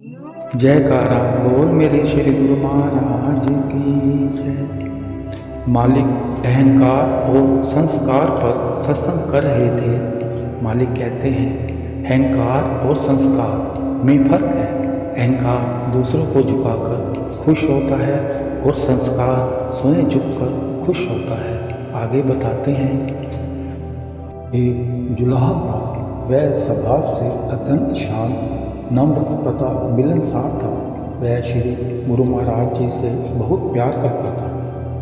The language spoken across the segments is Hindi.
जयकारा बोल मेरे श्री गुरु महाराज की जय। मालिक अहंकार और संस्कार पर सत्संग कर रहे थे। मालिक कहते हैं अहंकार और संस्कार में फर्क है। अहंकार दूसरों को झुकाकर खुश होता है और संस्कार स्वयं झुककर खुश होता है। आगे बताते हैं, एक जुलाहा था। वह स्वभाव से अत्यंत शांत, नम्र तथा मिलनसार था। वह श्री गुरु महाराज जी से बहुत प्यार करता था।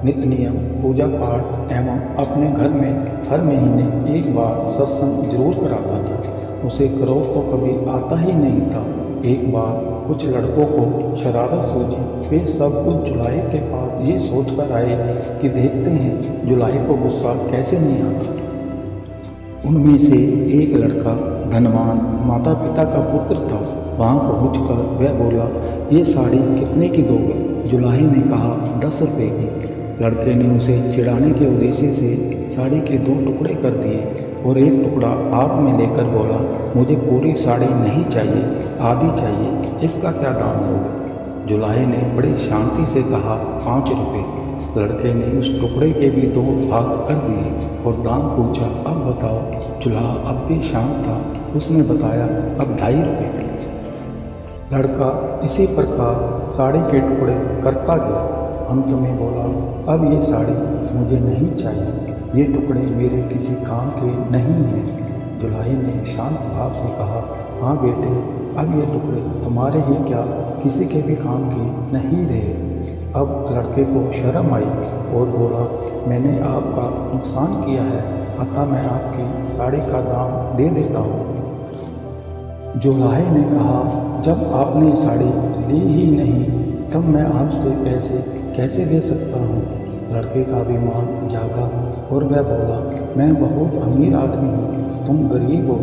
नित्य नियम पूजा पाठ एवं अपने घर में हर महीने एक बार सत्संग जरूर कराता था। उसे क्रोध तो कभी आता ही नहीं था। एक बार कुछ लड़कों को शरारत सूझी। वे सब कुछ जुलाहे के पास ये सोचकर आए कि देखते हैं जुलाहे को गुस्सा कैसे नहीं आता। उनमें से एक लड़का धनवान माता पिता का पुत्र था। वहाँ पहुँचकर वह बोला, ये साड़ी कितने की दोगे? जुलाहे ने कहा, 10 रुपये की। लड़के ने उसे चिढ़ाने के उद्देश्य से साड़ी के 2 टुकड़े कर दिए और एक टुकड़ा आप में लेकर बोला, मुझे पूरी साड़ी नहीं चाहिए, आधी चाहिए, इसका क्या दाम लोगे? जुलाहे ने बड़ी शांति से कहा, 5 रुपये। लड़के ने उस टुकड़े के भी 2 भाग कर दिए और दाम पूछा, अब बताओ। जुलाहा अब भी शांत था। उसने बताया, अब 2.5 रुपये। लड़का इसी प्रकार साड़ी के टुकड़े करता गया। अंत में बोला, अब ये साड़ी मुझे नहीं चाहिए, ये टुकड़े मेरे किसी काम के नहीं हैं। जुलाहे ने शांत भाव से कहा, हाँ बेटे, अब ये टुकड़े तुम्हारे ही क्या किसी के भी काम के नहीं रहे। अब लड़के को शर्म आई और बोला, मैंने आपका नुकसान किया है, अतः मैं आपकी साड़ी का दाम दे देता हूँ। जुलाहे ने कहा, जब आपने साड़ी ली ही नहीं तब मैं आपसे पैसे कैसे ले सकता हूँ? लड़के का अभिमान जागा और वह बोला, मैं बहुत अमीर आदमी हूँ, तुम गरीब हो,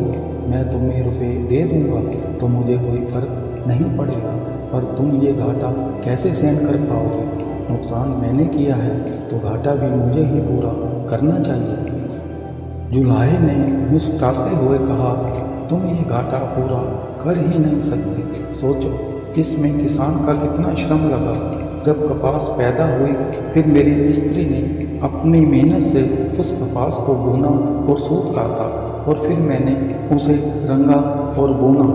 मैं तुम्हें रुपए दे दूँगा तो मुझे कोई फ़र्क नहीं पड़ेगा, पर तुम ये घाटा कैसे सहन कर पाओगे? नुकसान मैंने किया है तो घाटा भी मुझे ही पूरा करना चाहिए। जुलाहे ने मुस्कुराते हुए कहा, तुम ये घाटा पूरा कर ही नहीं सकते। सोचो, इसमें किसान का कितना श्रम लगा। जब कपास पैदा हुई फिर मेरी स्त्री ने अपनी मेहनत से उस कपास को बुना और सूत काता और फिर मैंने उसे रंगा और बुना।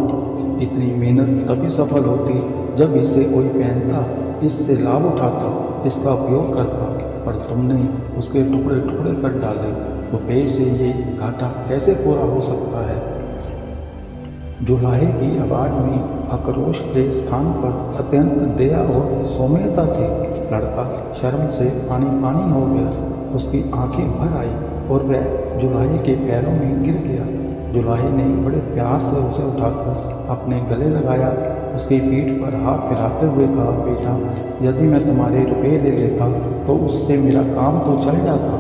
इतनी मेहनत तभी सफल होती जब इसे कोई पहनता, इससे लाभ उठाता, इसका उपयोग करता, पर तुमने उसके टुकड़े टुकड़े कर डाले। रुपये से ये घाटा कैसे पूरा हो सकता है? जुलाहे की आवाज़ में आक्रोश के स्थान पर अत्यंत दया और सौम्यता थी। लड़का शर्म से पानी पानी हो गया। उसकी आंखें भर आई और वह जुलाहे के पैरों में गिर गया। जुलाहे ने बड़े प्यार से उसे उठाकर अपने गले लगाया। उसकी पीठ पर हाथ फिराते हुए कहा, बेटा, यदि मैं तुम्हारे रुपये ले लेता तो उससे मेरा काम तो चल जाता,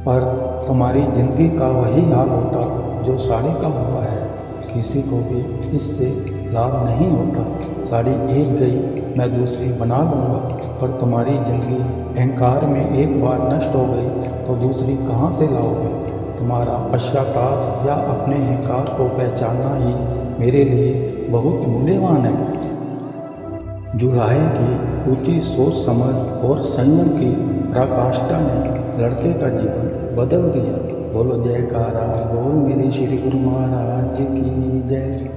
पर तुम्हारी जिंदगी का वही हाल होता जो साड़ी का हुआ है। किसी को भी इससे लाभ नहीं होता। साड़ी एक गई, मैं दूसरी बना लूँगा, पर तुम्हारी ज़िंदगी अहंकार में एक बार नष्ट हो गई तो दूसरी कहाँ से लाओगे? तुम्हारा पश्चाताप या अपने अहंकार को पहचानना ही मेरे लिए बहुत मूल्यवान है। जुलाहे की ऊंची सोच समझ और संयम की पराकाष्ठा ने लड़के का जीवन बदल दिया। बोलो जयकारा बोल मेरे श्री गुरु महाराज की जय।